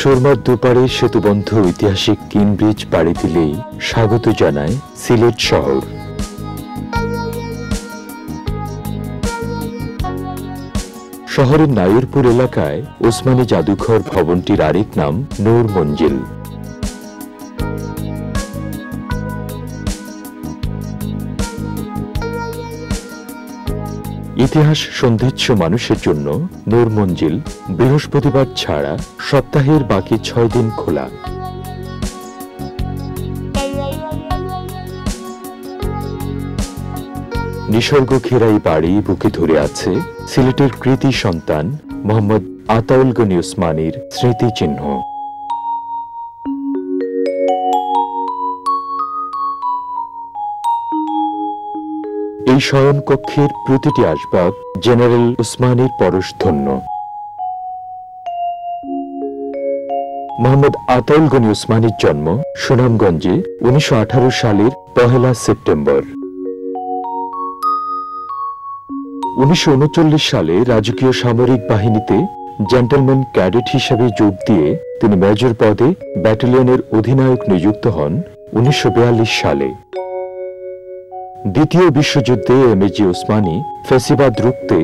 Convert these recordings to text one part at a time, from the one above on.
সুরমার দুপারে সেতুবন্ধ ঐতিহাসিক কিন ব্রিজ পাড়ি দিলেই স্বাগত জানায় সিলেট শহর। শহরের নায়রপুর এলাকায় ওসমানী জাদুঘর ভবনটির আরেক নাম নূর মঞ্জিল। ইতিহাস সন্ধিচ্ছ মানুষের জন্য নূর মঞ্জিল বৃহস্পতিবার ছাড়া সপ্তাহের বাকি 6 দিন খোলা। নিসর্গ ঘেরাই বাড়ি বুকে ধরে আছে সিলেটের কৃতি সন্তান মোহাম্মদ আতাউল গনি ওসমানীর স্মৃতিচিহ্ন। এই শয়নকক্ষের প্রতিটি আসবাব জেনারেল ওসমানীর পরশধন্য। মোহাম্মদ আতাউল গনি ওসমানীর জন্ম সুনামগঞ্জে 1918 সালের 1 সেপ্টেম্বর। 1939 সালে রাজকীয় সামরিক বাহিনীতে জেন্টলম্যান ক্যাডেট হিসেবে যোগ দিয়ে তিনি মেজর পদে ব্যাটালিয়নের অধিনায়ক নিযুক্ত হন 1942 সালে। দ্বিতীয় বিশ্বযুদ্ধে এমএজি ওসমানী ফ্যাসিবাদ রুখতে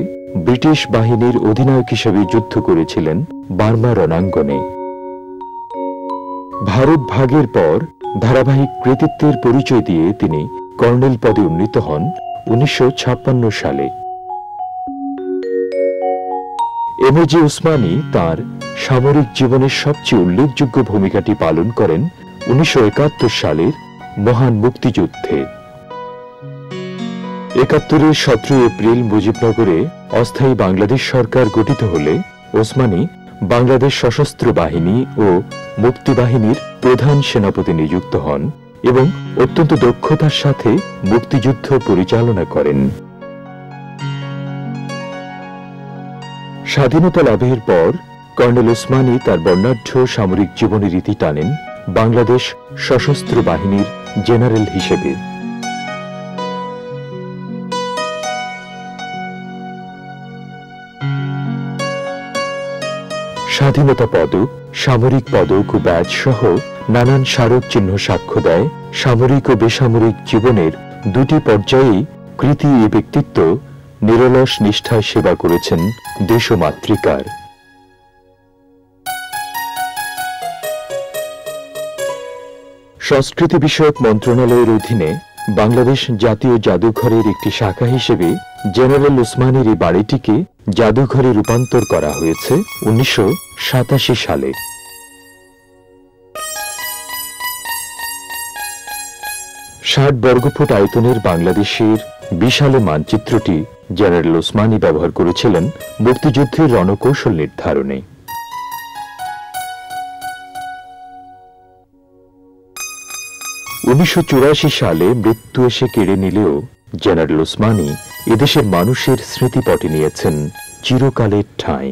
ব্রিটিশ বাহিনীর অধিনায়ক হিসেবে যুদ্ধ করেছিলেন বার্মা রণাঙ্গনে। ভারত ভাগের পর ধারাবাহিক কৃতিত্বের পরিচয় দিয়ে তিনি কর্নেল পদে উন্নীত হন 1956 সালে। এমএজি ওসমানী তাঁর সামরিক জীবনের সবচেয়ে উল্লেখযোগ্য ভূমিকাটি পালন করেন 1971 সালের মহান মুক্তিযুদ্ধে। 71-এর 17 এপ্রিল মুজিবনগরে অস্থায়ী বাংলাদেশ সরকার গঠিত হলে ওসমানী বাংলাদেশ সশস্ত্র বাহিনী ও মুক্তিবাহিনীর প্রধান সেনাপতি নিযুক্ত হন এবং অত্যন্ত দক্ষতার সাথে মুক্তিযুদ্ধ পরিচালনা করেন। স্বাধীনতা লাভের পর কর্নেল ওসমানী তার বর্ণাঢ্য সামরিক জীবনের ইতি টানেন বাংলাদেশ সশস্ত্র বাহিনীর জেনারেল হিসেবে। স্বাধীনতা পদক, সামরিক পদক ও ব্যাজ সহ নানান স্মারক চিহ্ন সাক্ষ্য দেয় সামরিক ও বেসামরিক জীবনের দুটি পর্যায়েই কৃতি এ ব্যক্তিত্ব নিরলস নিষ্ঠায় সেবা করেছেন দেশ ও মাতৃকার। সংস্কৃতি বিষয়ক মন্ত্রণালয়ের অধীনে বাংলাদেশ জাতীয় জাদুঘরের একটি শাখা হিসেবে জেনারেল ওসমানীর এই বাড়িটিকে জাদুঘরে রূপান্তর করা হয়েছে 1987 সালে। ষাট বর্গফুট আয়তনের বাংলাদেশের বিশাল মানচিত্রটি জেনারেল ওসমানী ব্যবহার করেছিলেন মুক্তিযুদ্ধের রণকৌশল নির্ধারণে। 1984 সালে মৃত্যু এসে কেড়ে নিলেও জেনারেল ওসমানী এদেশের মানুষের স্মৃতিপটে নিয়েছেন চিরকালের ঠাঁই।